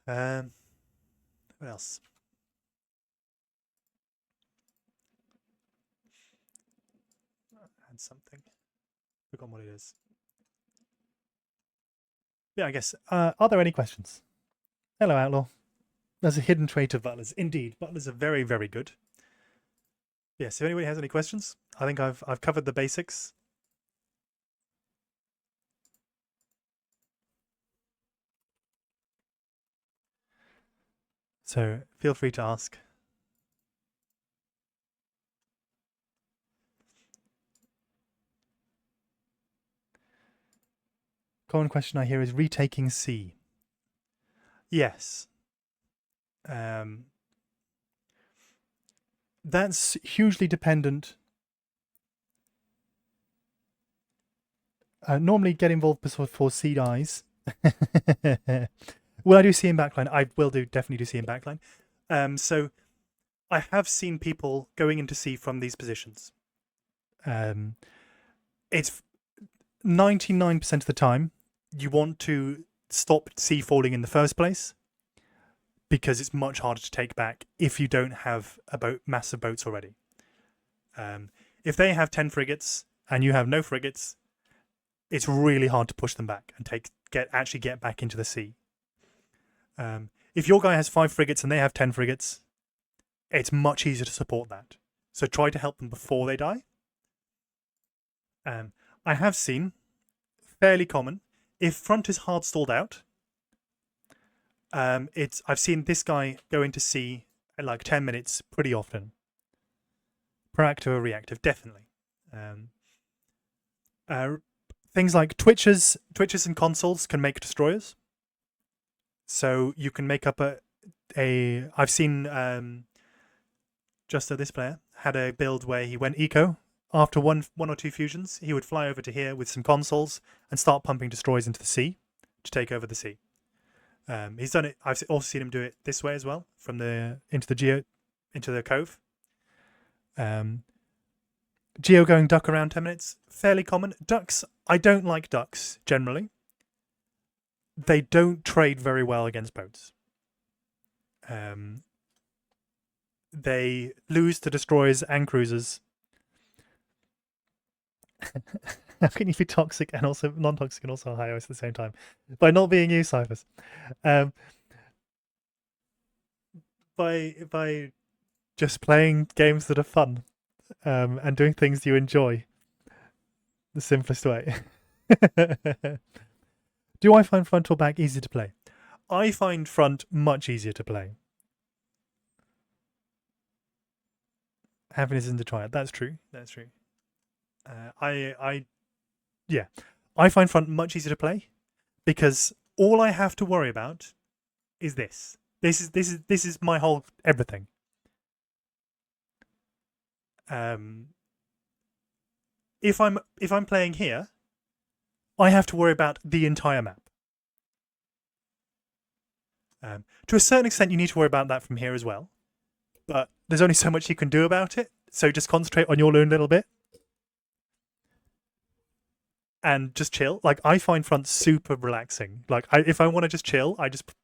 What else? And something. Forgotten what it is. Yeah, I guess. Are there any questions? Hello, Outlaw. There's a hidden trait of butlers. Indeed, butlers are very, very good. Yes, if anybody has any questions, I think I've covered the basics. So feel free to ask. Common question I hear is retaking C. Yes. That's hugely dependent. Normally get involved before C dies. Will I do C in backline? I will definitely do C in backline. So I have seen people going into C from these positions. It's 99% of the time you want to stop C falling in the first place because it's much harder to take back if you don't have massive boats already. If they have 10 frigates and you have no frigates, it's really hard to push them back and actually get back into the sea. If your guy has 5 frigates and they have 10 frigates, it's much easier to support that. So try to help them before they die. I have seen, fairly common, if front is hard stalled out, I've seen this guy go into sea at like 10 minutes pretty often. Proactive or reactive, definitely. Things like twitches and consoles can make destroyers. So you can make up I've seen just this player had a build where he went eco. After one or two fusions, he would fly over to here with some consoles and start pumping destroyers into the sea to take over the sea. He's done it. I've also seen him do it this way as well, from into the cove. Geo going duck around 10 minutes, fairly common. Ducks, I don't like ducks generally. They don't trade very well against boats. They lose to destroyers and cruisers. How can you be toxic and also non-toxic and also high ice at the same time? By not being you, Cyphers. By just playing games that are fun and doing things you enjoy. The simplest way. Do I find front or back easy to play? I find front much easier to play. Happiness isn't to try it. That's true. That's true. I find front much easier to play because all I have to worry about is this. This is my whole everything. If I'm playing here, I have to worry about the entire map. To a certain extent, you need to worry about that from here as well, but there's only so much you can do about it. So just concentrate on your own little bit and just chill. Like I find front super relaxing. Like if I want to just chill,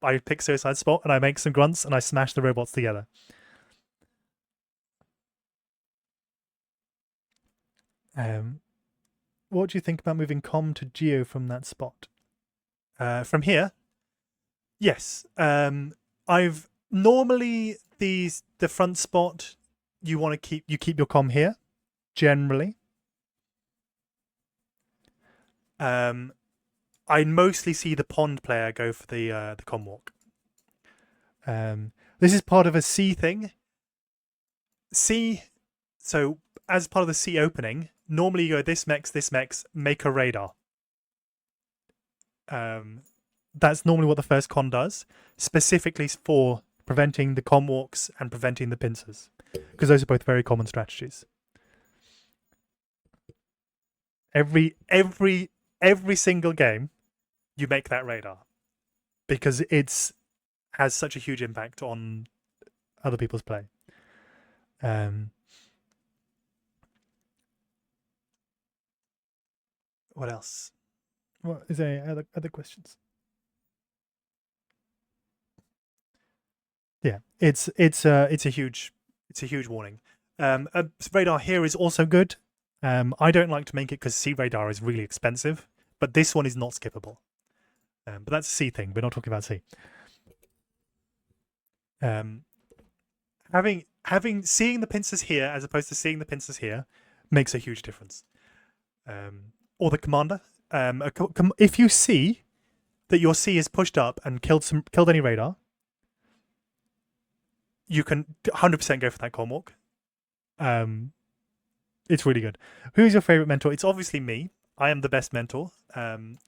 I pick Suicide Spot and I make some grunts and I smash the robots together. What do you think about moving Com to Geo from that spot? From here, yes. I've normally the front spot you want to keep your Com here generally. I mostly see the pond player go for the com walk. This is part of a C thing. C, so as part of the C opening, normally you go this mechs, make a radar. That's normally what the first con does, specifically for preventing the com walks and preventing the pincers, because those are both very common strategies. Every single game, you make that radar because it's has such a huge impact on other people's play. What else? What is there other questions? Yeah, it's a huge warning. Radar here is also good. I don't like to make it because sea radar is really expensive, but this one is not skippable. But that's a sea thing. We're not talking about sea. Seeing the pincers here as opposed to seeing the pincers here makes a huge difference. Or the commander. If you see that your sea is pushed up and killed any radar, you can 100% go for that Cornwalk. It's really good. Who is your favorite mentor? It's obviously me. I am the best mentor. I'm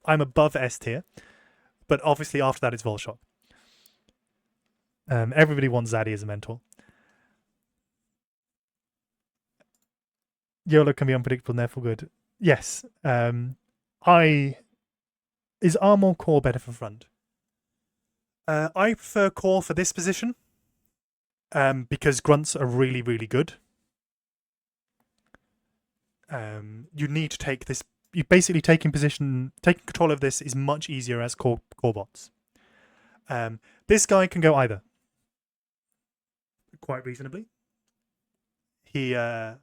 above S tier, but obviously after that it's Volshok. Everybody wants Zaddy as a mentor. YOLO can be unpredictable and therefore good. Yes. Is arm or core better for front? I prefer core for this position. Because grunts are really, really good. You need to take this. You basically taking control of this is much easier as core bots. This guy can go either, quite reasonably. I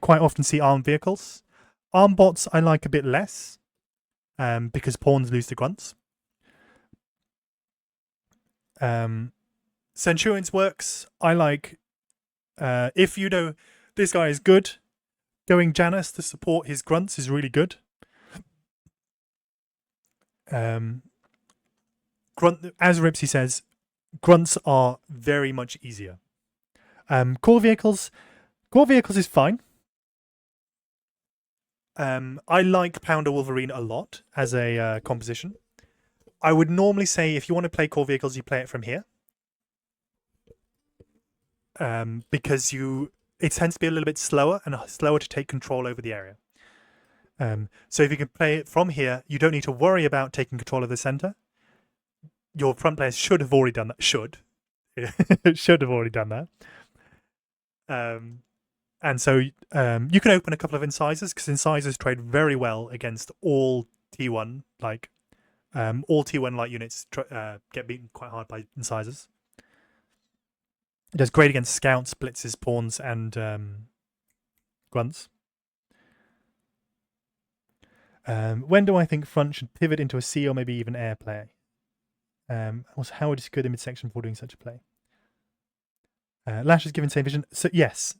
quite often see armed vehicles. Arm bots I like a bit less, because pawns lose to grunts. Centurions works. I like, if you know this guy is good, going Janus to support his grunts is really good. Grunt, as Ripsy says, grunts are very much easier. Core vehicles is fine. I like Pounder Wolverine a lot as a composition. I would normally say if you want to play core vehicles, you play it from here. Because it tends to be a little bit slower and slower to take control over the area. So if you can play it from here, you don't need to worry about taking control of the center. Your front players should have already done that. Should have already done that. And so you can open a couple of incisors because incisors trade very well against all T1 all T1 light units get beaten quite hard by incisors. It does great against scouts, blitzes, pawns, and grunts. When do I think front should pivot into a C or maybe even air play? Also, how would you secure the midsection before doing such a play? Lash is given same vision. So yes.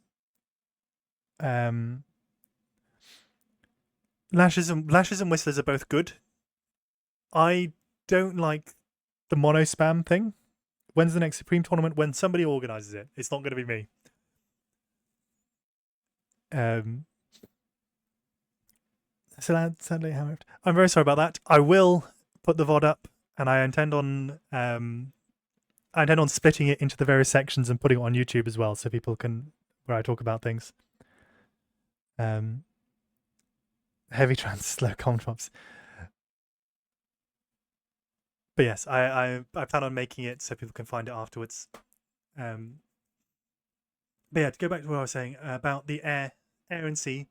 Lashes and Whistlers are both good. I don't like the mono spam thing. When's the next Supreme tournament? When somebody organizes it. It's not going to be me. Sadly, I'm very sorry about that. I will put the VOD up, and I intend on splitting it into the various sections and putting it on YouTube as well, so people can where I talk about things. Heavy trans, slow com drops. But yes, I plan on making it so people can find it afterwards. But yeah, to go back to what I was saying about the air and sea.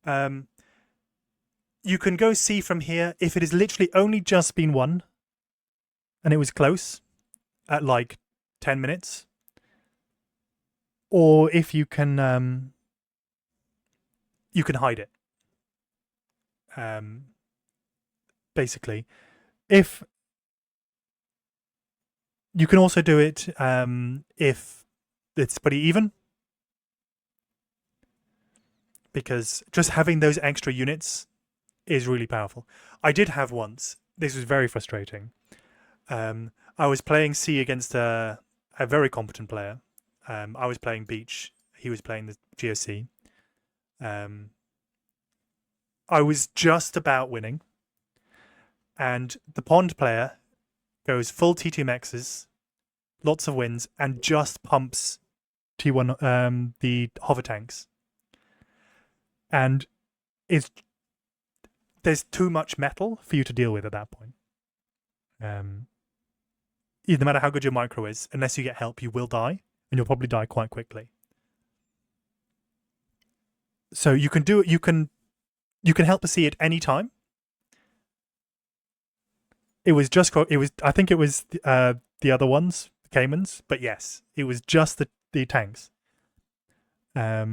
You can go C from here if it has literally only just been won and it was close at like 10 minutes. Or if you can hide it. Basically, if you can also do it if it's pretty even, because just having those extra units is really powerful. I did have once. This was very frustrating. I was playing C against a very competent player. I was playing Beach. He was playing the GOC. I was just about winning. And the Pond player goes full T2 mexes, lots of wins, and just pumps T1 the hover tanks. And there's too much metal for you to deal with at that point. No matter how good your micro is, unless you get help, you will die, and you'll probably die quite quickly. So you can do it. You can help a C at any time. I think it was the other ones, the Caymans, but yes, it was just the tanks. That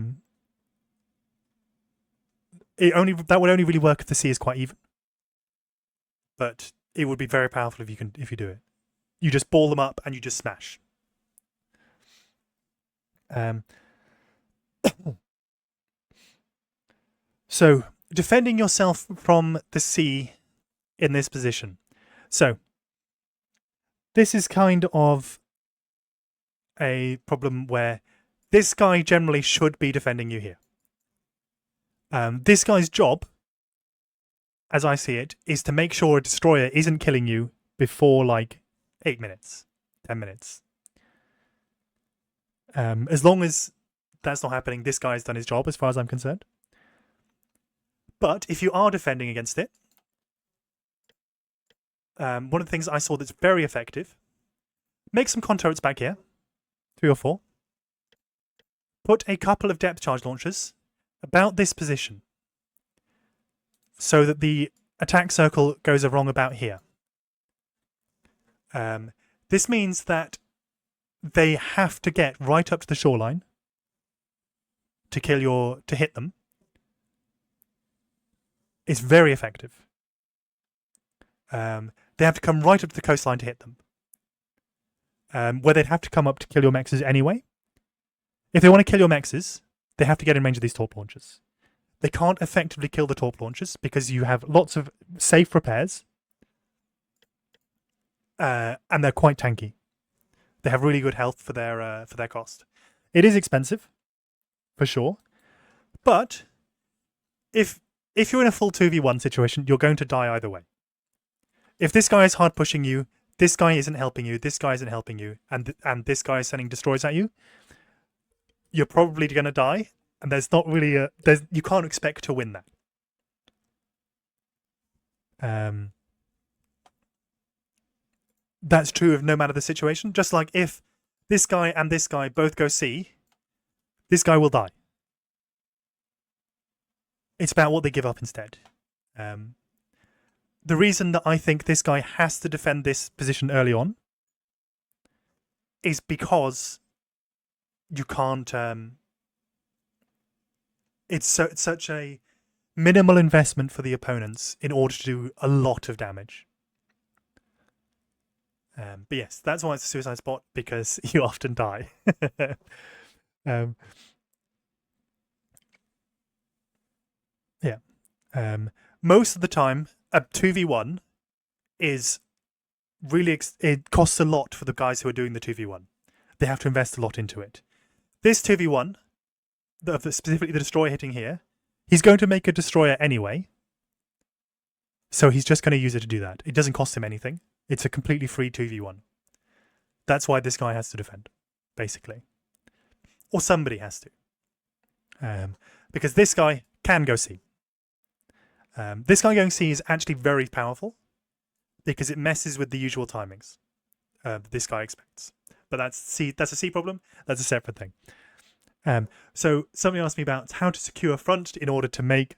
would only really work if the sea is quite even, but it would be very powerful if you do it. You just ball them up and you just smash. So defending yourself from the sea in this position. So this is kind of a problem where this guy generally should be defending you here. This guy's job, as I see it, is to make sure a destroyer isn't killing you before like 8 minutes, 10 minutes. As long as that's not happening, this guy's done his job as far as I'm concerned. But if you are defending against it, one of the things I saw that's very effective, make some con-turrets back here, 3 or 4. Put a couple of depth charge launchers about this position so that the attack circle goes along about here. This means that they have to get right up to the shoreline to hit them. It's very effective. They have to come right up to the coastline to hit them. Where they'd have to come up to kill your mexes anyway. If they want to kill your mexes, they have to get in range of these torp launchers. They can't effectively kill the torp launchers because you have lots of safe repairs. And they're quite tanky. They have really good health for their cost. It is expensive, for sure. But if you're in a full 2v1 situation, you're going to die either way. If this guy is hard pushing you, this guy isn't helping you, this guy isn't helping you, and this guy is sending destroyers at you, you're probably going to die. And there's not really you can't expect to win that. That's true of no matter the situation. Just like if this guy and this guy both go C, this guy will die. It's about what they give up instead. The reason that I think this guy has to defend this position early on is because you can't... it's such a minimal investment for the opponents in order to do a lot of damage. But yes, that's why it's a suicide spot, because you often die. Most of the time, a 2v1 is really... it costs a lot for the guys who are doing the 2v1. They have to invest a lot into it. This 2v1, specifically the destroyer hitting here, he's going to make a destroyer anyway. So he's just going to use it to do that. It doesn't cost him anything. It's a completely free 2v1. That's why this guy has to defend, basically. Or somebody has to. Because this guy can go C. This guy going C is actually very powerful because it messes with the usual timings that this guy expects. But that's a C problem. That's a separate thing. So somebody asked me about how to secure front in order to make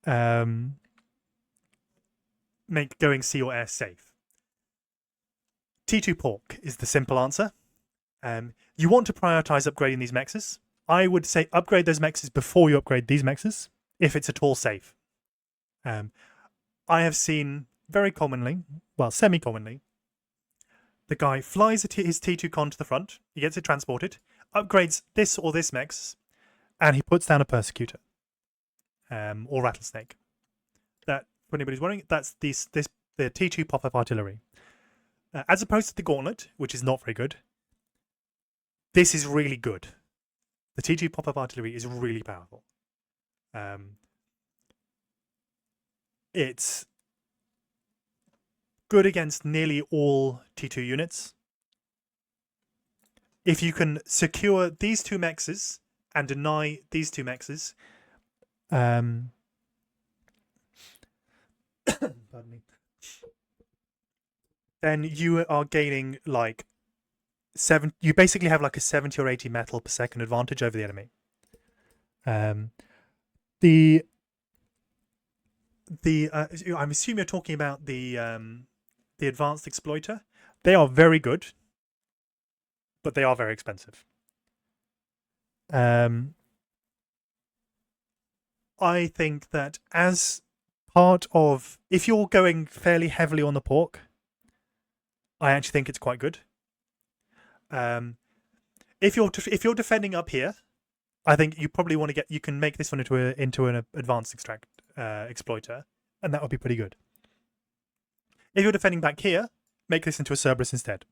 going C or S safe. T2 pork is the simple answer. You want to prioritize upgrading these mexes. I would say upgrade those mexes before you upgrade these mexes, if it's at all safe. I have seen very commonly, well, semi-commonly, the guy flies his T2 con to the front, he gets it transported, upgrades this or this mex, and he puts down a persecutor or rattlesnake. That, for anybody's wondering, that's the T2 pop-up artillery. As opposed to the gauntlet, which is not very good, this is really good. The T2 pop-up artillery is really powerful. It's good against nearly all T2 units. If you can secure these two mexes and deny these two mexes, pardon me, then you are gaining like you basically have like a 70 or 80 metal per second advantage over the enemy. I'm assuming you're talking about the the advanced exploiter. They are very good, but they are very expensive. I think that as part of, if you're going fairly heavily on the pork, I actually think it's quite good. If you're defending up here, I think you probably want to get. You can make this one into an advanced exploiter, and that would be pretty good. If you're defending back here, make this into a Cerberus instead.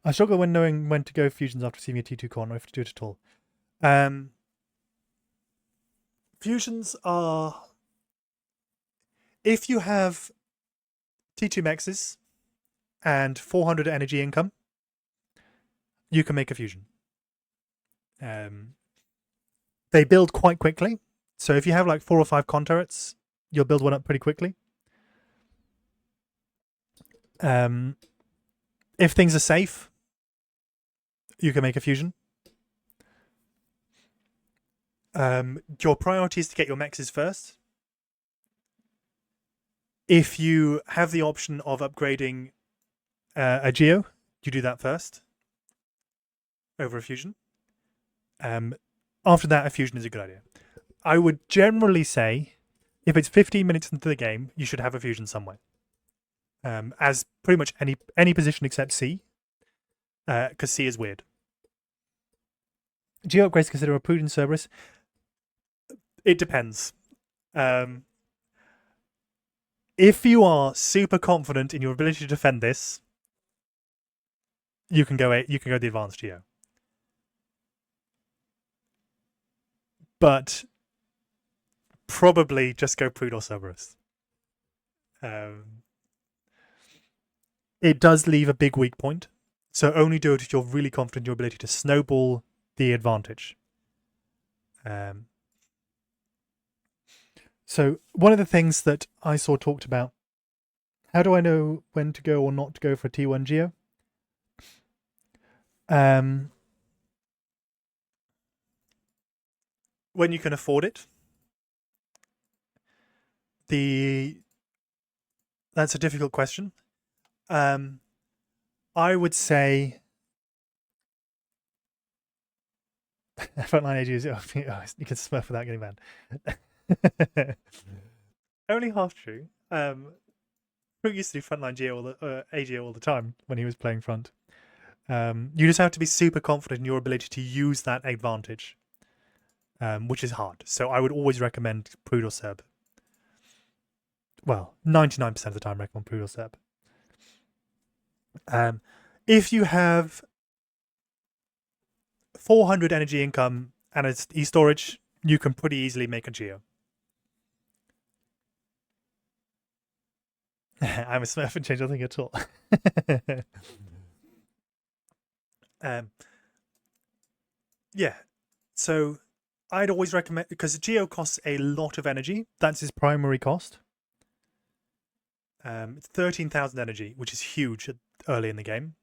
I struggle when knowing when to go fusions after receiving a T2 con, or if to do it at all. Fusions are, if you have T2 mexes and 400 energy income, you can make a fusion. They build quite quickly, so if you have like 4 or 5 con turrets, you'll build one up pretty quickly. If things are safe, you can make a fusion. Your priority is to get your mexes first. If you have the option of upgrading a Geo, you do that first over a fusion. After that, a fusion is a good idea. I would generally say, if it's 15 minutes into the game, you should have a fusion somewhere. As pretty much any position except C, because C is weird. Geo upgrades consider a prudent Cerberus. It depends. If you are super confident in your ability to defend this, you can go the advanced Geo. But probably just go Prude or Cerberus. It does leave a big weak point, so only do it if you're really confident in your ability to snowball the advantage. So one of the things that I saw talked about, how do I know when to go or not to go for a T1 Geo? When you can afford it. That's a difficult question. I would say frontline AG is you can smurf without getting banned. Only half true. Who used to do frontline AGO all the time when he was playing front. You just have to be super confident in your ability to use that advantage, which is hard. So I would always recommend Prude or Cerb. Well, 99% of the time recommend Prude or Cerb. If you have 400 energy income and it's e-storage, you can pretty easily make a Geo. I'm a smurf and change nothing at all. Yeah, so I'd always recommend, because Geo costs a lot of energy. That's his primary cost. It's 13,000 energy, which is huge early in the game.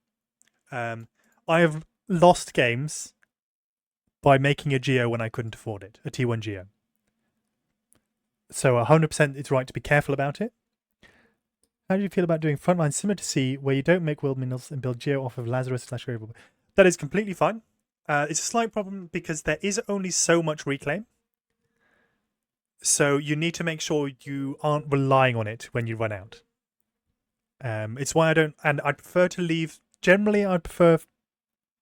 I have lost games by making a Geo when I couldn't afford it, a T1 Geo. So 100% it's right to be careful about it. How do you feel about doing frontline similar to C, where you don't make world minerals and build Geo off of Lazarus / Variable? That is completely fine. It's a slight problem because there is only so much reclaim. So you need to make sure you aren't relying on it when you run out. It's why I don't, and I'd prefer to leave, generally I'd prefer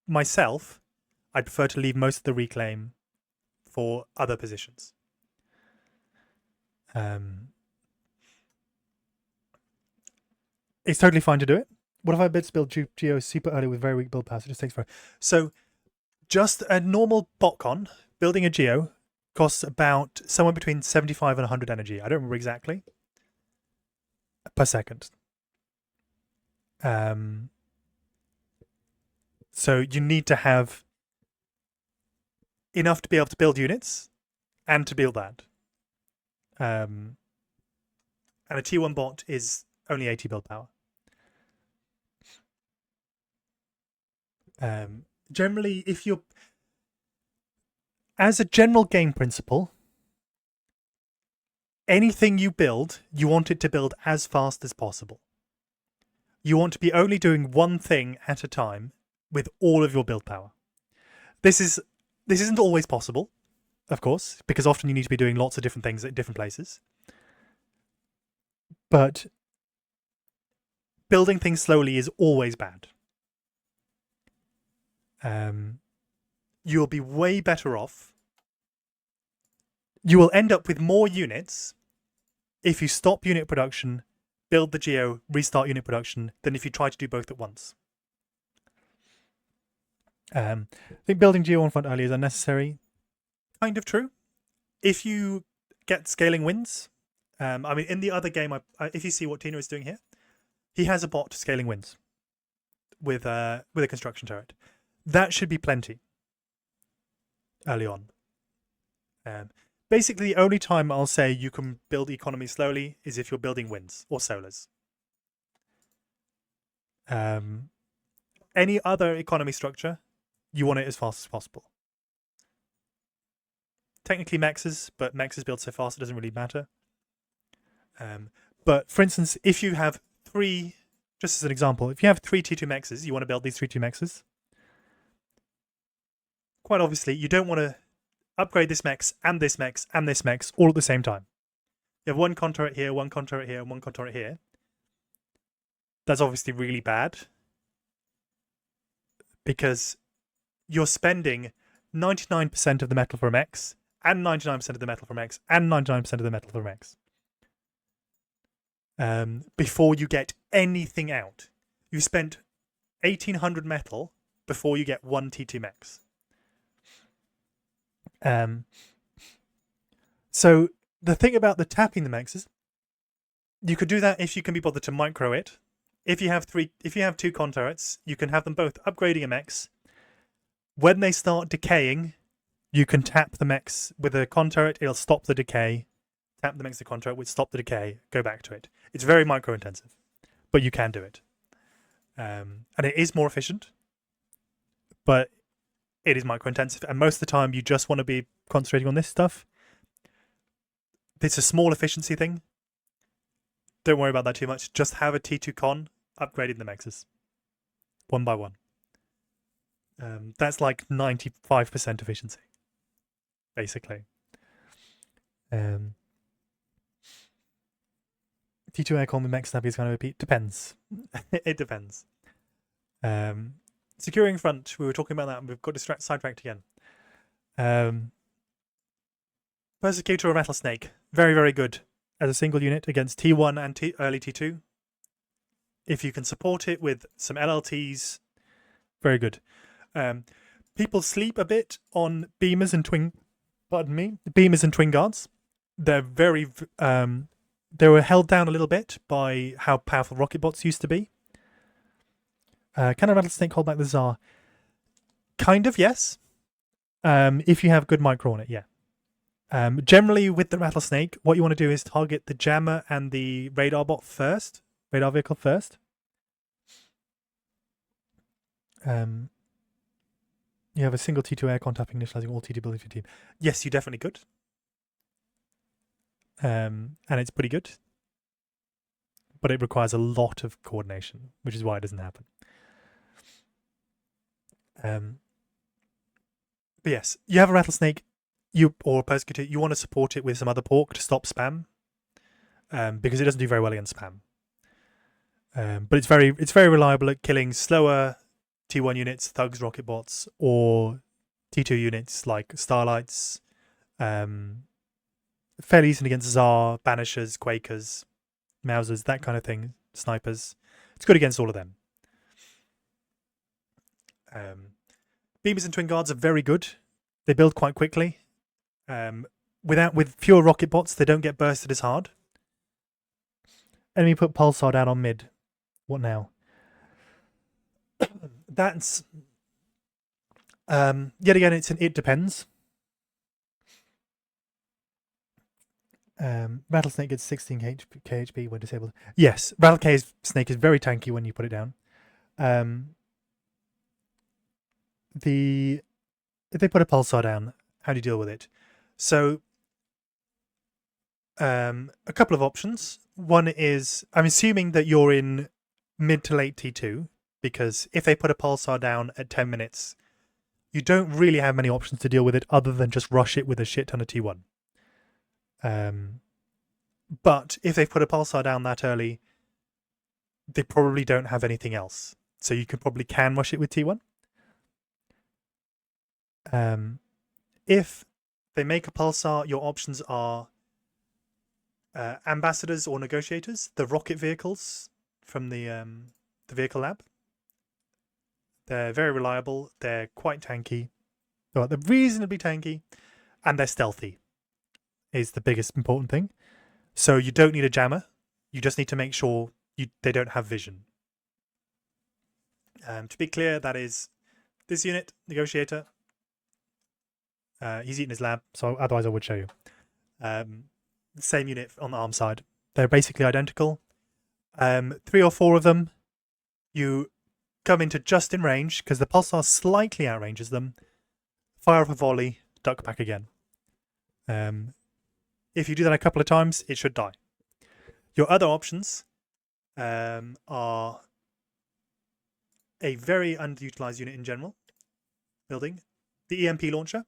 myself, I'd prefer to leave most of the reclaim for other positions. It's totally fine to do it. What if I bid to build Geo super early with very weak build power? So it just takes forever. So just a normal botcon, building a Geo, costs about somewhere between 75 and 100 energy. I don't remember exactly. Per second. So you need to have enough to be able to build units and to build that. And a T1 bot is only 80 build power. Generally, if you're, as a general game principle, anything you build, you want it to build as fast as possible. You want to be only doing one thing at a time with all of your build power. This isn't always possible, of course, because often you need to be doing lots of different things at different places. But building things slowly is always bad. You'll be way better off. You will end up with more units if you stop unit production, build the geo, restart unit production, than if you try to do both at once. I think building geo on front early is unnecessary. Kind of true. If you get scaling wins, I mean, in the other game, if you see what Tina is doing here, he has a bot scaling wins with a construction turret. That should be plenty early on. Basically, the only time I'll say you can build economy slowly is if you're building winds or solars. Any other economy structure, you want it as fast as possible. Technically mexes, but mexes build so fast it doesn't really matter. But for instance, if you have three, just as an example, if you have three T2 mexes, you want to build these 3 T2 mexes. Quite obviously, you don't want to upgrade this mex and this mex and this mex all at the same time. You have one con turret here, one con turret here, and one con turret here. That's obviously really bad because you're spending 99% of the metal for a mex and 99% of the metal for mex and 99% of the metal for mex before you get anything out. You spent 1800 metal before you get one T2 mex. So the thing about the tapping the mex is you could do that if you can be bothered to micro it. If you have 2 con turrets, you can have them both upgrading a mex. When they start decaying, you can tap the mex with a con turret, it'll stop the decay. Tap the mex with a con turret, which stop the decay, go back to it. It's very micro intensive, but you can do it. And it is more efficient, but it is micro intensive. And most of the time, you just want to be concentrating on this stuff. It's a small efficiency thing. Don't worry about that too much. Just have a T2 con upgrading the mexes one by one. That's like 95% efficiency, basically. T2 aircon with mex snappy is kind of repeat. Depends. It depends. Securing front, we were talking about that and we've got sidetracked again. Persecutor or Rattlesnake, very, very good as a single unit against T1 and early T2. If you can support it with some LLTs, very good. People sleep a bit on beamers and twin guards. They're very, they were held down a little bit by how powerful rocket bots used to be. Can a Rattlesnake hold back the Tsar? Kind of, yes. If you have good micro on it, yeah. Generally, with the Rattlesnake, what you want to do is target the jammer and the radar vehicle first. You have a single T2 aircon tapping, initializing all T2 buildings for your team. Yes, you definitely could. And it's pretty good. But it requires a lot of coordination, which is why it doesn't happen. But yes, you have a Rattlesnake, or a Persecutor, you want to support it with some other pork to stop spam. Because it doesn't do very well against spam. But it's very reliable at killing slower T1 units, thugs, rocket bots, or T2 units like Starlights. Fairly decent against Tsar, Banishers, Quakers, Mausers, that kind of thing. Snipers. It's good against all of them. Beamers and Twin Guards are very good. They build quite quickly. With fewer rocket bots, they don't get bursted as hard. Enemy put Pulsar down on mid. What now? That's yet again, it depends. Rattlesnake gets 16 KHP when disabled. Yes, Rattlesnake is very tanky when you put it down. If they put a Pulsar down, how do you deal with it? So A couple of options. One is, I'm assuming that you're in mid to late T2, because if they put a pulsar down at 10 minutes, you don't really have many options to deal with it other than just rush it with a shit ton of T1. But if they put a pulsar down that early, they probably don't have anything else. So you probably can rush it with T1. If they make a pulsar, your options are ambassadors or negotiators, the rocket vehicles from the vehicle lab. They're very reliable. They're quite tanky. Well, they're reasonably tanky, and they're stealthy. Is the biggest important thing. So you don't need a jammer. You just need to make sure they don't have vision. To be clear, that is this unit, negotiator. He's eating his lab, so otherwise I would show you. The same unit on the arm side. They're basically identical. 3 or 4 of them, you come into just in range, because the pulsar slightly outranges them. Fire up a volley, duck back again. If you do that a couple of times, it should die. Your other options are a very underutilized unit in general, building the EMP launcher.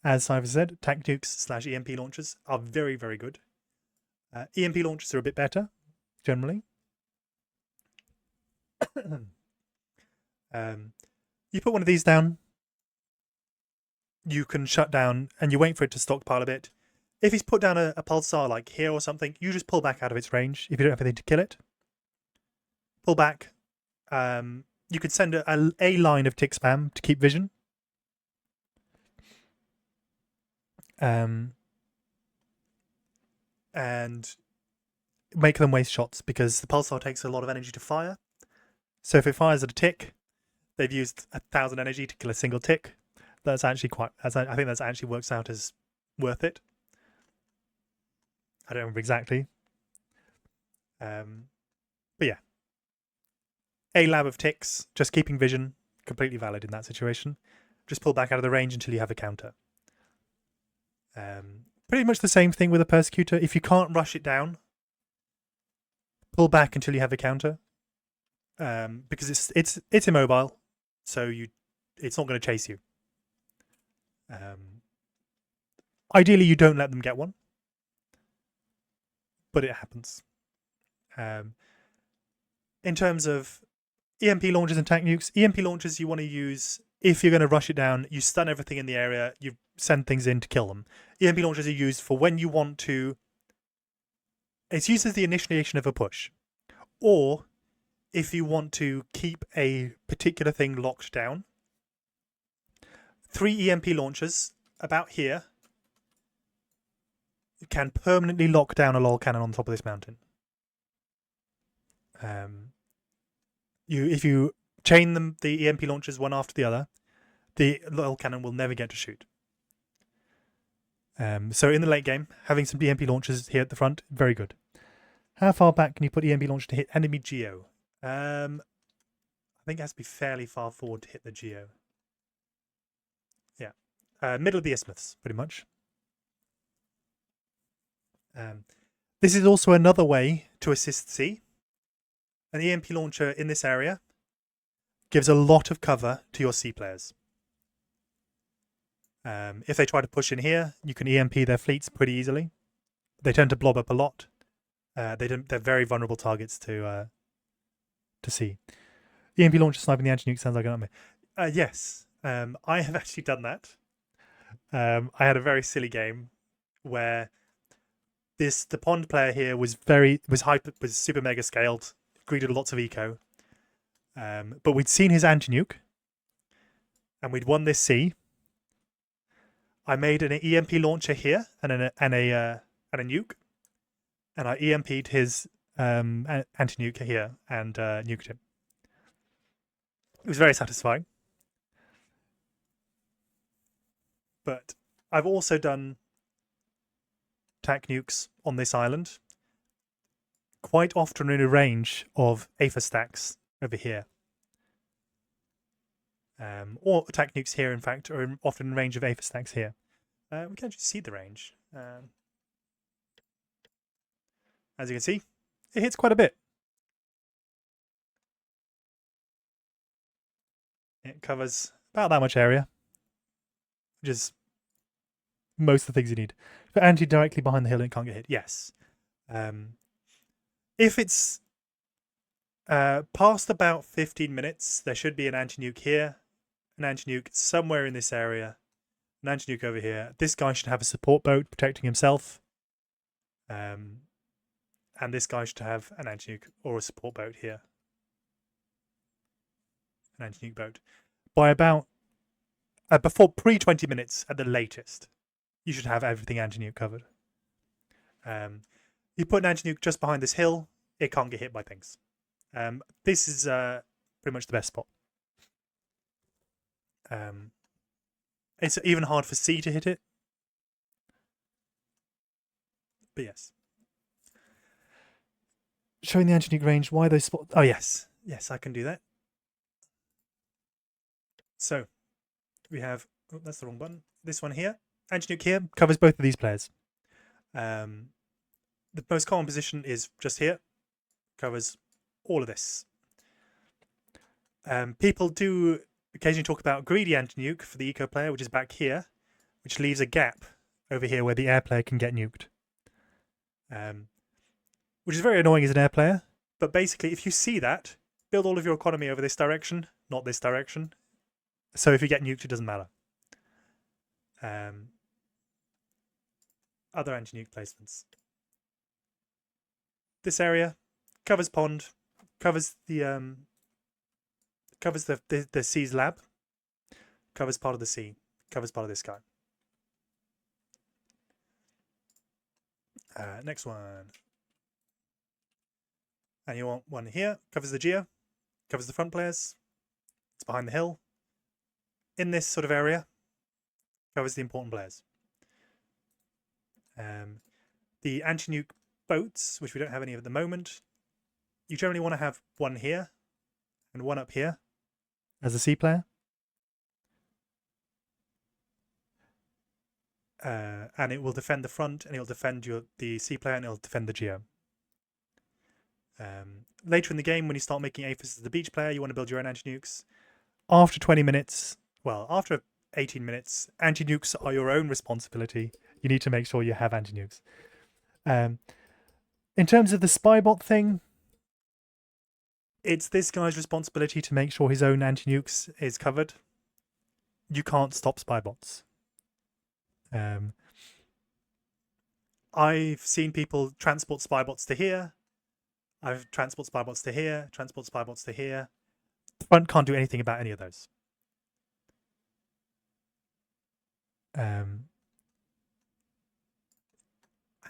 As I've said, tank nukes / EMP launchers are very, very good. EMP launchers are a bit better, generally. You put one of these down, you can shut down, and you wait for it to stockpile a bit. If he's put down a pulsar like here or something, you just pull back out of its range if you don't have anything to kill it. Pull back. You could send a line of tick spam to keep vision. And make them waste shots, because the pulsar takes a lot of energy to fire. So if it fires at a tick, they've used 1,000 energy to kill a single tick. That's actually I think that actually works out as worth it. I don't remember exactly. But yeah. A lab of ticks, just keeping vision, completely valid in that situation. Just pull back out of the range until you have a counter. Pretty much the same thing with a persecutor. If you can't rush it down, pull back until you have a counter. Because it's immobile, so it's not going to chase you. Ideally, you don't let them get one, but it happens. In terms of EMP launchers and tank nukes, EMP launchers you want to use if you're going to rush it down. You stun everything in the area. You send things in to kill them. EMP launchers are used for when you want to. It's used as the initiation of a push, or if you want to keep a particular thing locked down. 3 EMP launchers about here can permanently lock down a lol cannon on top of this mountain. If you chain them, the EMP launchers one after the other, the lol cannon will never get to shoot. So in the late game, having some EMP launchers here at the front, very good. How far back can you put EMP launcher to hit enemy geo? I think it has to be fairly far forward to hit the geo. Yeah. Middle of the Isthmus, pretty much. This is also another way to assist C. An EMP launcher in this area gives a lot of cover to your C players. If they try to push in here, you can EMP their fleets pretty easily. They tend to blob up a lot. They're very vulnerable targets to C. EMP launcher sniping the anti-nuke sounds like a nightmare. Yes, I have actually done that. I had a very silly game where the pond player here was super mega scaled, greeted lots of eco. But we'd seen his anti-nuke, and we'd won this C. I made an EMP launcher here and a nuke, and I EMP'd his anti-nuke here and nuked him. It was very satisfying. But I've also done tank nukes on this island, quite often in a range of APHA stacks over here. Or tank nukes here, in fact, are often in range of APHA stacks here. We can actually see the range. As you can see, it hits quite a bit. It covers about that much area, which is most of the things you need. For anti directly behind the hill and it can't get hit, yes. If it's past about 15 minutes, there should be an anti-nuke here, an anti-nuke somewhere in this area, an anti-nuke over here. This guy should have a support boat protecting himself. And this guy should have an anti-nuke or a support boat here. An anti-nuke boat. By about, before pre-20 minutes at the latest, you should have everything anti-nuke covered. You put an anti-nuke just behind this hill, it can't get hit by things. This is pretty much the best spot. It's even hard for C to hit it. But yes. Showing the anti-nuke range, why those spots? Oh, yes. Yes, I can do that. So, we have... Oh, that's the wrong button. This one here. Anti-nuke here covers both of these players. The most common position is just here. Covers all of this. People do occasionally talk about greedy anti-nuke for the eco player, which is back here, which leaves a gap over here where the air player can get nuked. Which is very annoying as an air player. But basically, if you see that, build all of your economy over this direction, not this direction. So if you get nuked, it doesn't matter. Other anti-nuke placements. This area covers pond, covers the C's lab, covers part of the sea, covers part of this guy. Next one. And you want one here, covers the geo, covers the front players, it's behind the hill. In this sort of area, covers the important players. The anti-nuke boats, which we don't have any of at the moment, you generally want to have one here and one up here as a C player. And it will defend the front, and it will defend the C player, and it will defend the geo. Later in the game, when you start making APHIS as the beach player, you want to build your own anti-nukes. After 20 minutes, well, after 18 minutes, anti-nukes are your own responsibility. You need to make sure you have anti-nukes. In terms of the spybot thing, it's this guy's responsibility to make sure his own anti-nukes is covered. You can't stop spybots. I've seen people transport spybots to here. I've transport spybots to here, transport spybots to here. The front can't do anything about any of those.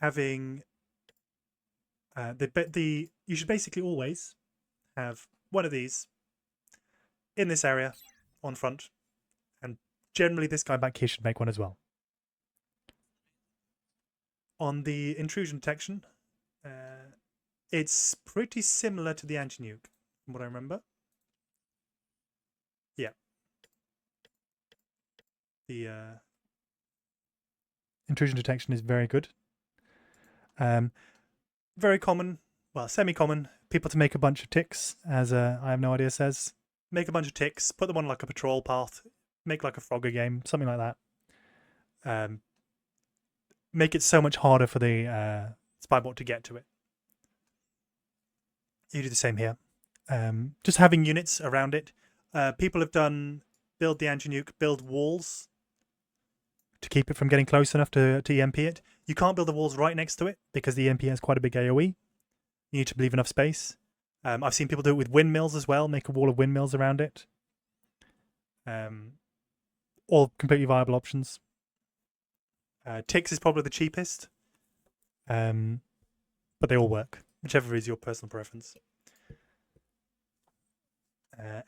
Having you should basically always have one of these in this area on front, and generally this guy back here should make one as well. On the intrusion detection, it's pretty similar to the anti-nuke, from what I remember. Yeah. The intrusion detection is very good. Very common, well, semi-common, people to make a bunch of ticks, as I Have No Idea says. Make a bunch of ticks, put them on like a patrol path, make like a Frogger game, something like that. Make it so much harder for the spybot to get to it. You do the same here. Just having units around it. People have done build the anti-nuke, build walls to keep it from getting close enough to EMP it. You can't build the walls right next to it because the EMP has quite a big AoE. You need to leave enough space. I've seen people do it with windmills as well, make a wall of windmills around it. All completely viable options. Ticks is probably the cheapest, but they all work, whichever is your personal preference.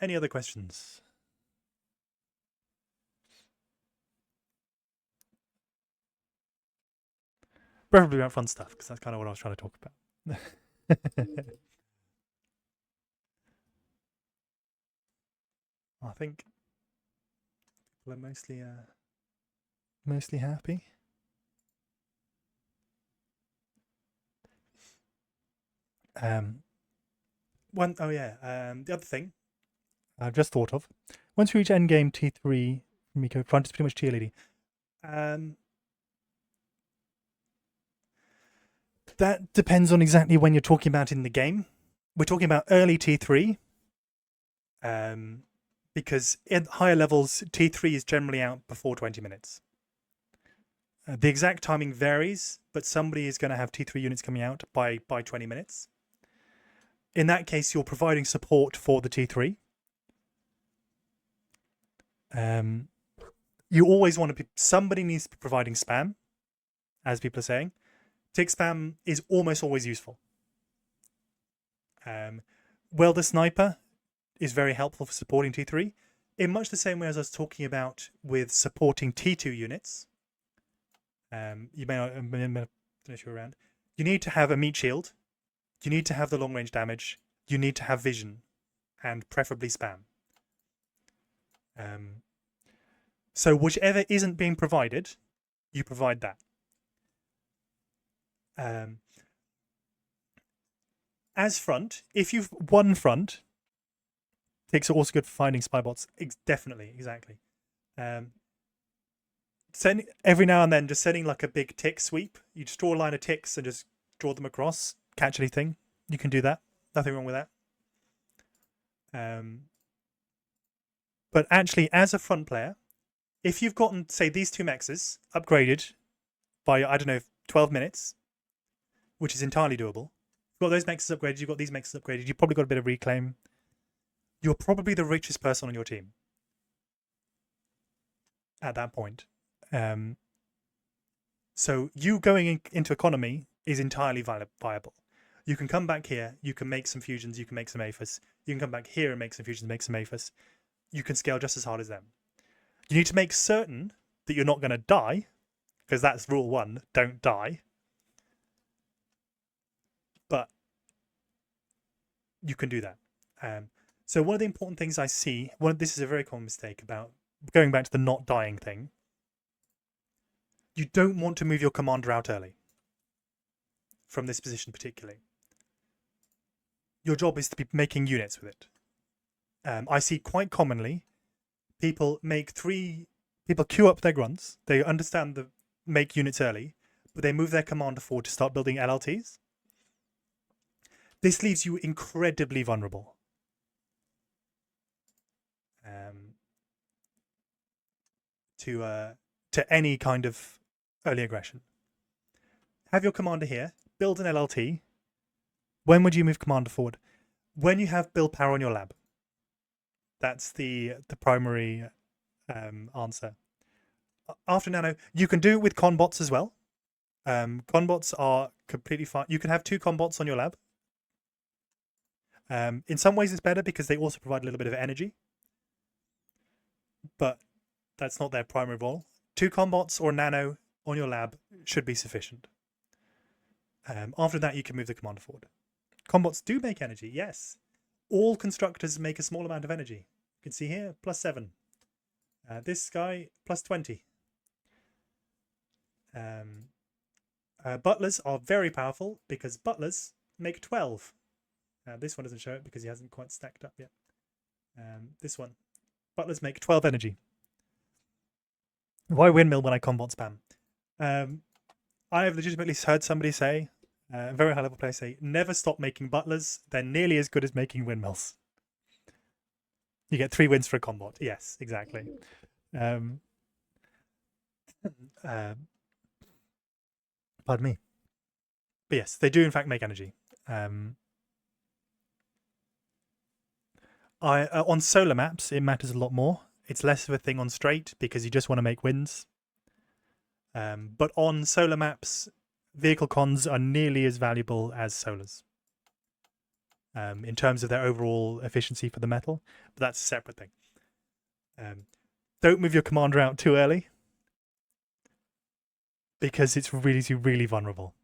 Any other questions? Preferably about fun stuff, because that's kind of what I was trying to talk about. I think people are mostly happy. The other thing I've just thought of. Once we reach endgame T3, Miko, front is pretty much cheerleading. That depends on exactly when you're talking about in the game. We're talking about early T3. Because at higher levels, T3 is generally out before 20 minutes. The exact timing varies, but somebody is going to have T3 units coming out by 20 minutes. In that case, you're providing support for the T3. You always want to be... Somebody needs to be providing spam, as people are saying. Tick spam is almost always useful. Welder Sniper is very helpful for supporting T3 in much the same way as I was talking about with supporting T2 units. You may not know if you're around. You need to have a meat shield. You need to have the long range damage. You need to have vision, and preferably spam. So whichever isn't being provided, you provide that. As front, if you've one front, ticks are also good for finding spy bots. Definitely, exactly. Every now and then, just sending like a big tick sweep. You just draw a line of ticks and just draw them across. Catch anything. You can do that. Nothing wrong with that. But actually, as a front player, if you've gotten, say, these two mexes upgraded by, I don't know, 12 minutes, which is entirely doable. You've got those mexes upgraded, you've got these mexes upgraded, you've probably got a bit of reclaim. You're probably the richest person on your team at that point. So you going into economy is entirely viable. You can come back here, you can make some fusions, you can make some APHIS. You can come back here and make some fusions, make some APHIS. You can scale just as hard as them. You need to make certain that you're not going to die, because that's rule 1, don't die. But you can do that. So one of the important things I see, this is a very common mistake about going back to the not dying thing. You don't want to move your commander out early from this position particularly. Your job is to be making units with it. I see quite commonly people queue up their grunts. They understand the make units early, but they move their commander forward to start building LLTs. This leaves you incredibly vulnerable. To any kind of early aggression. Have your commander here, build an LLT. When would you move commander forward? When you have build power on your lab. That's the primary answer. After nano, you can do it with conbots as well. Conbots are completely fine. You can have 2 conbots on your lab. In some ways it's better because they also provide a little bit of energy. But that's not their primary role. 2 conbots or nano on your lab should be sufficient. After that, you can move the commander forward. Conbots do make energy, yes. All constructors make a small amount of energy. You can see here, +7. This guy, +20. Butlers are very powerful because butlers make 12. This one doesn't show it because he hasn't quite stacked up yet. This one. Butlers make 12 energy. Why windmill when I combat spam? I have legitimately heard somebody say, a very high level player say, never stop making butlers. They're nearly as good as making windmills. You get 3 wins for a combat. Yes, exactly. Pardon me. But yes, they do in fact make energy. On solar maps, it matters a lot more. It's less of a thing on straight because you just want to make wins. But on solar maps, vehicle cons are nearly as valuable as solars in terms of their overall efficiency for the metal. But that's a separate thing. Don't move your commander out too early because it's really, really vulnerable.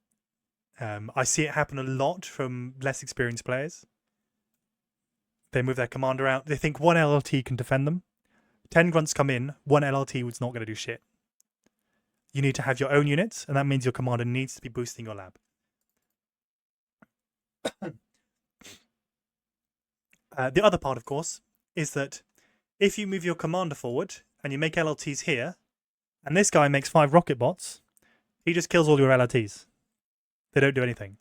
I see it happen a lot from less experienced players. They move their commander out. They think 1 LLT can defend them. 10 grunts come in, 1 LLT was not going to do shit. You need to have your own units, and that means your commander needs to be boosting your lab. The other part, of course, is that if you move your commander forward and you make LLTs here, and this guy makes 5 rocket bots, he just kills all your LLTs. They don't do anything.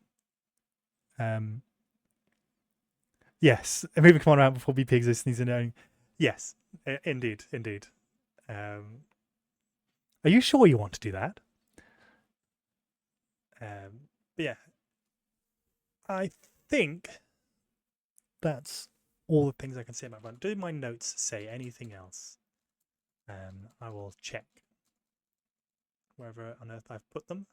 Yes, a moving commander out before BP exists needs to know. Yes, indeed. Are you sure you want to do that? But yeah, I think that's all the things I can say about that. Do my notes say anything else? I will check wherever on earth I've put them.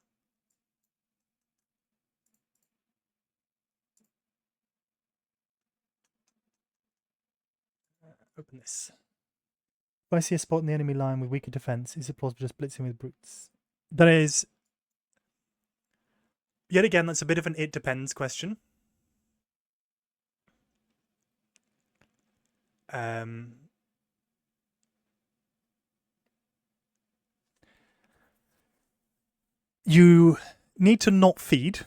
Open this. If I see a spot in the enemy line with weaker defense, is it plausible just blitzing with brutes? That is, yet again, that's a bit of an it depends question. You need to not feed.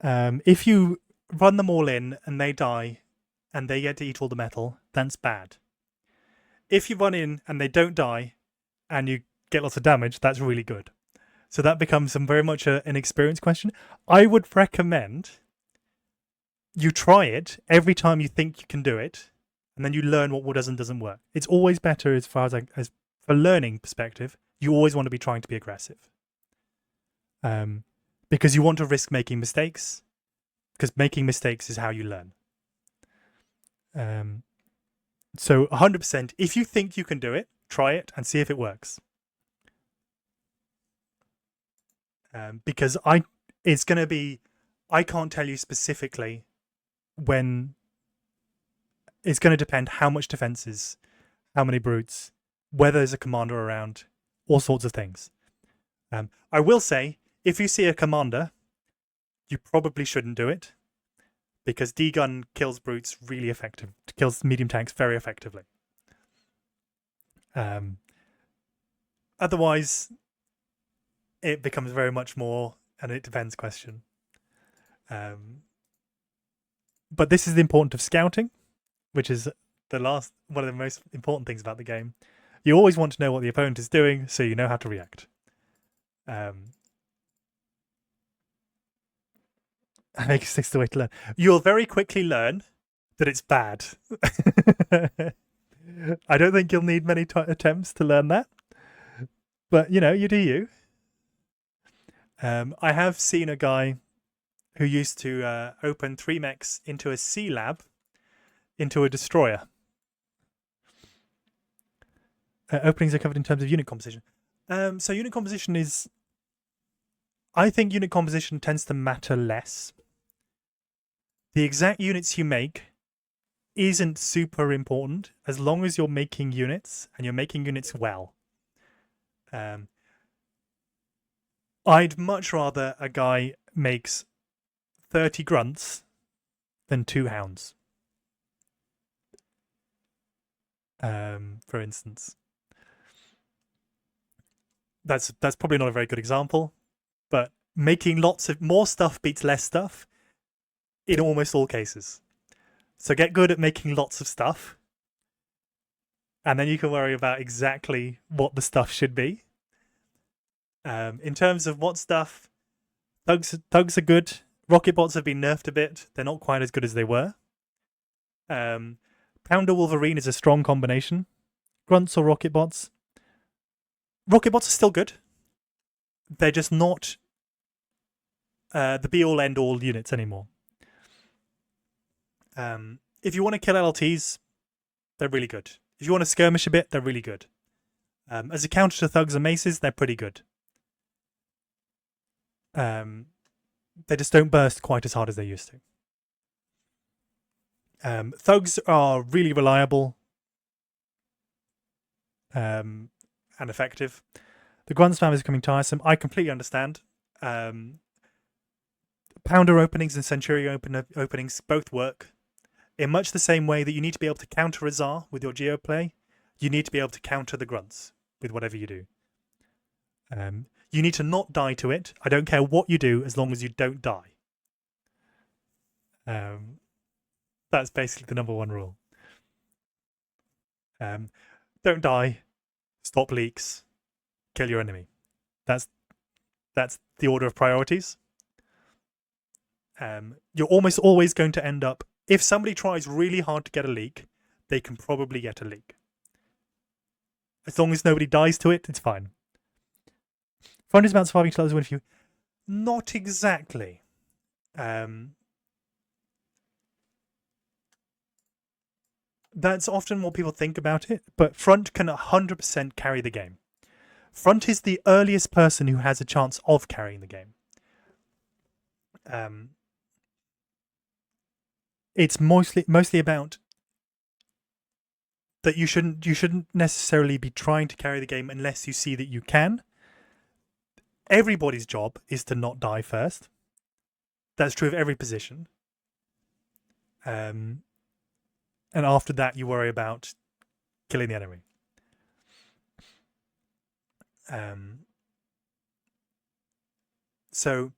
If you run them all in and they die and they get to eat all the metal, that's bad. If you run in and they don't die and you get lots of damage, that's really good. So that becomes very much an experience question. I would recommend you try it every time you think you can do it, and then you learn what does and doesn't work. It's always better as far as for learning perspective. You always want to be trying to be aggressive, because you want to risk making mistakes, because making mistakes is how you learn. So 100%, if you think you can do it, try it and see if it works. Because it's going to be, I can't tell you specifically when. It's going to depend how much defense is, how many brutes, whether there's a commander around, all sorts of things. I will say, if you see a commander, you probably shouldn't do it, because D-gun kills brutes really effective, kills medium tanks very effectively. Otherwise, it becomes very much more an it depends question. But this is the importance of scouting, which is one of the most important things about the game. You always want to know what the opponent is doing, so you know how to react. Make mistakes the way to learn. You'll very quickly learn that it's bad. I don't think you'll need many attempts to learn that, but you do you. I have seen a guy who used to open 3 mechs into a C lab into a destroyer. Openings are covered in terms of unit composition. So unit composition is... I think unit composition tends to matter less. The exact units you make isn't super important as long as you're making units and you're making units well. I'd much rather a guy makes 30 grunts than 2 hounds. For instance. That's probably not a very good example, but making lots of more stuff beats less stuff in almost all cases. So get good at making lots of stuff, and then you can worry about exactly what the stuff should be. In terms of what stuff, thugs are good. Rocket bots have been nerfed a bit. They're not quite as good as they were. Pounder Wolverine is a strong combination. Grunts or rocket bots. Rocket bots are still good. They're just not the be-all, end-all units anymore. If you want to kill LLTs, they're really good. If you want to skirmish a bit, they're really good. As a counter to thugs and maces, they're pretty good. They just don't burst quite as hard as they used to. Thugs are really reliable and effective. The Grunt spam is becoming tiresome. I completely understand. Pounder openings and Centurion openings both work. In much the same way that you need to be able to counter a Tsar with your Geo play, you need to be able to counter the Grunts with whatever you do. You need to not die to it. I don't care what you do as long as you don't die. That's basically the number one rule. Don't die, stop leaks, kill your enemy. That's the order of priorities. You're almost always going to end up, if somebody tries really hard to get a leak, they can probably get a leak. As long as nobody dies to it, it's fine. Front is about surviving till others win for you. Not exactly. That's often what people think about it, but front can 100% carry the game. Front is the earliest person who has a chance of carrying the game. It's mostly about that you shouldn't necessarily be trying to carry the game unless you see that you can. Everybody's job is to not die first. That's true of every position. And after that, you worry about killing the enemy. So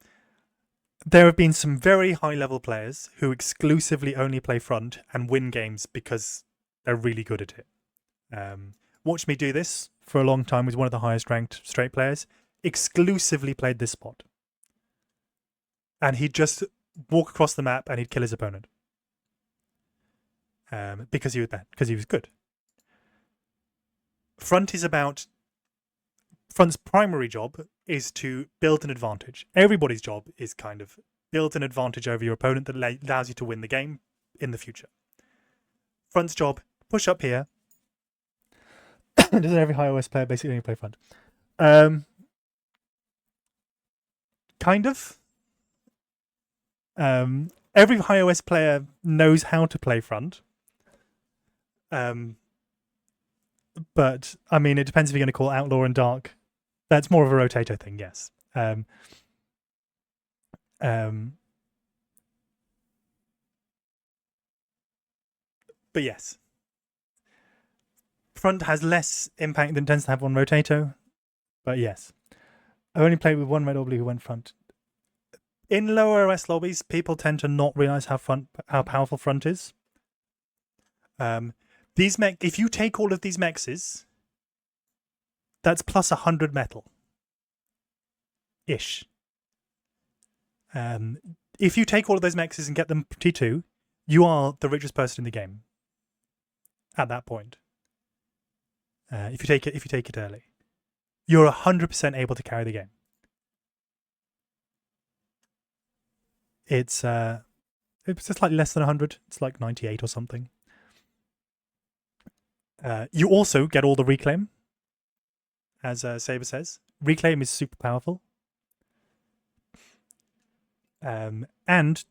there have been some very high-level players who exclusively only play front and win games because they're really good at it. Watched me do this for a long time with one of the highest-ranked straight players. Exclusively played this spot. And he'd just walk across the map and he'd kill his opponent. Because he was bad, because he was good. Front's primary job is to build an advantage. Everybody's job is kind of build an advantage over your opponent that allows you to win the game in the future. Front's job, push up here. Doesn't every high OS player basically only play front? Kind of. Every high OS player knows how to play front. But I mean, it depends if you're going to call Outlaw and Dark. That's more of a rotator thing, yes. But yes, front has less impact than tends to have on rotato. But yes, I've only played with one red or blue who went front. In lower OS lobbies, people tend to not realize how powerful front is. If you take all of these mexes, that's plus 100 metal. Ish. If you take all of those mexes and get them T2, you are the richest person in the game. At that point. If you take it early. You're 100% able to carry the game. It's just like less than 100. It's like 98 or something. You also get all the reclaim, as Saber says. Reclaim is super powerful. And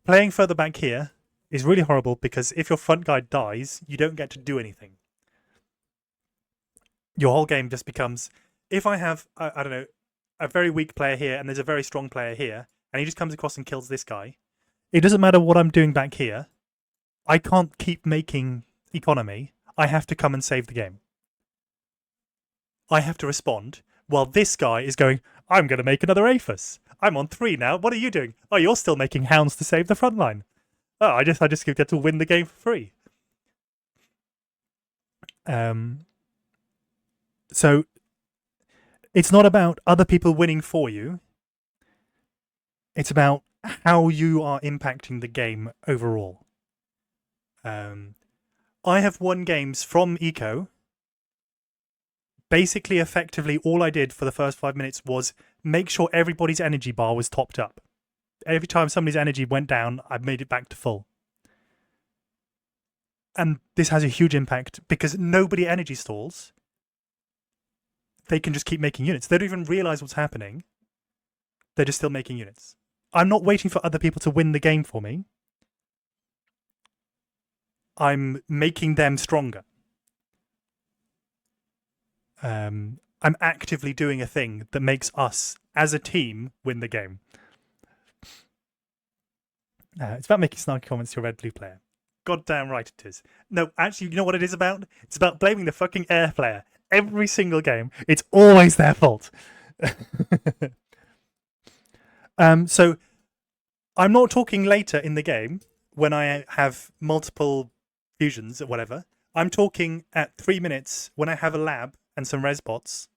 playing further back here is really horrible because if your front guy dies, you don't get to do anything. Your whole game just becomes, if I have, I don't know, a very weak player here and there's a very strong player here, and he just comes across and kills this guy, it doesn't matter what I'm doing back here. I can't keep making economy. I have to come and save the game. I have to respond while this guy is going, I'm going to make another Aphis. I'm on 3 now. What are you doing? Oh, you're still making hounds to save the front line. Oh, I just get to win the game for free. So it's not about other people winning for you. It's about how you are impacting the game overall. I have won games from Eco. Basically, effectively, all I did for the first 5 minutes was make sure everybody's energy bar was topped up. Every time somebody's energy went down, I made it back to full. And this has a huge impact because nobody energy stalls. They can just keep making units. They don't even realize what's happening. They're just still making units. I'm not waiting for other people to win the game for me. I'm making them stronger. I'm actively doing a thing that makes us, as a team, win the game. It's about making snarky comments to a red-blue player. Goddamn right it is. No, actually, you know what it is about? It's about blaming the fucking air player. Every single game, it's always their fault. So, I'm not talking later in the game when I have multiple fusions or whatever. I'm talking at 3 minutes when I have a lab and some res bots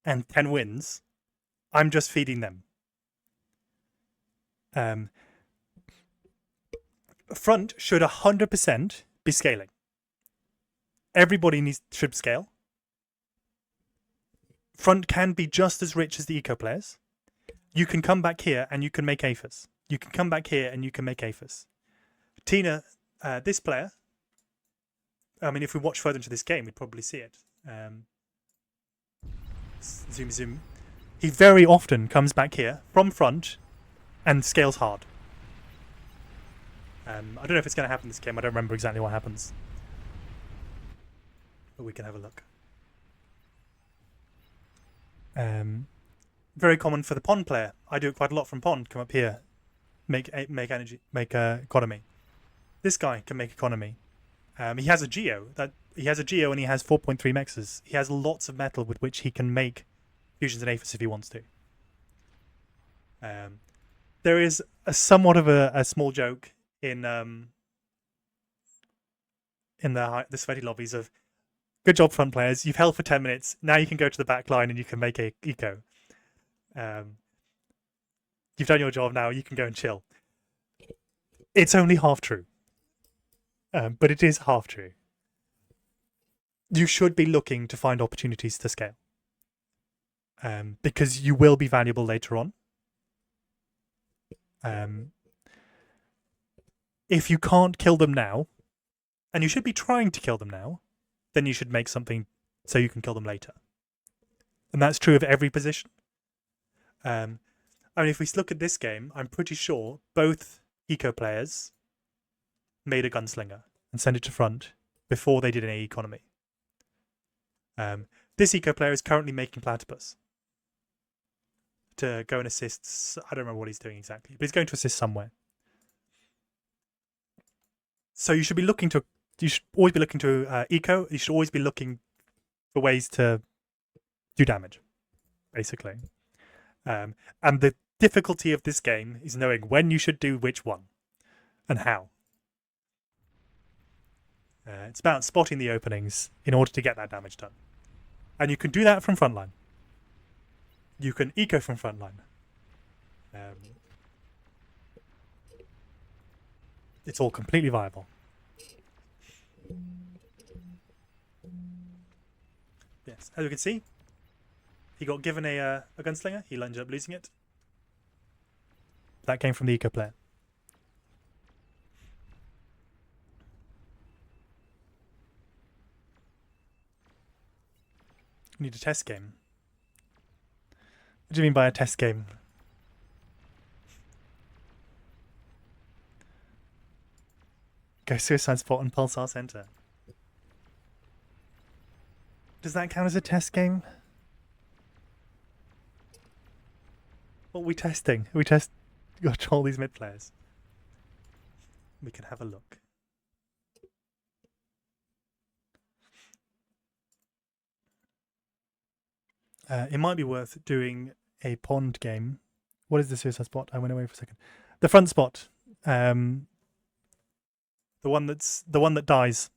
and 10 wins. I'm just feeding them. Front should 100% be scaling. Everybody should scale. Front can be just as rich as the eco players. You can come back here and you can make AFAs. You can come back here and you can make AFAs. Tina, this player, I mean, if we watch further into this game, we'd probably see it. Zoom. He very often comes back here from front and scales hard. I don't know if it's going to happen this game. I don't remember exactly what happens. But we can have a look. Very common for the pond player. I do it quite a lot from pond. Come up here, make energy, make economy. This guy can make economy. He has a geo and he has 4.3 mexes. He has lots of metal with which he can make fusions and AFAs if he wants to. There is somewhat of a small joke in the sweaty lobbies of, good job, front players. You've held for 10 minutes. Now you can go to the back line and you can make a eco. You've done your job. Now you can go and chill. It's only half true, but it is half true. You should be looking to find opportunities to scale, because you will be valuable later on. If you can't kill them now, and you should be trying to kill them now, then you should make something so you can kill them later. And that's true of every position. I mean, if we look at this game, I'm pretty sure both eco players made a gunslinger and sent it to front before they did any economy. This eco player is currently making platypus to go and assist. I don't remember what he's doing exactly, but he's going to assist somewhere. So you should be looking to. You should always be looking to eco. You should always be looking for ways to do damage, basically. And the difficulty of this game is knowing when you should do which one and how. It's about spotting the openings in order to get that damage done. And you can do that from frontline. You can eco from frontline. It's all completely viable. Yes, as you can see, he got given a gunslinger. He ended up losing it. That came from the eco player. We need a test game. What do you mean by a test game? Go Suicide Spot and Pulsar Center. Does that count as a test game? What are we testing? We got all these mid players. We can have a look. It might be worth doing a pond game. What is the Suicide Spot? I went away for a second. The front spot. The one that dies.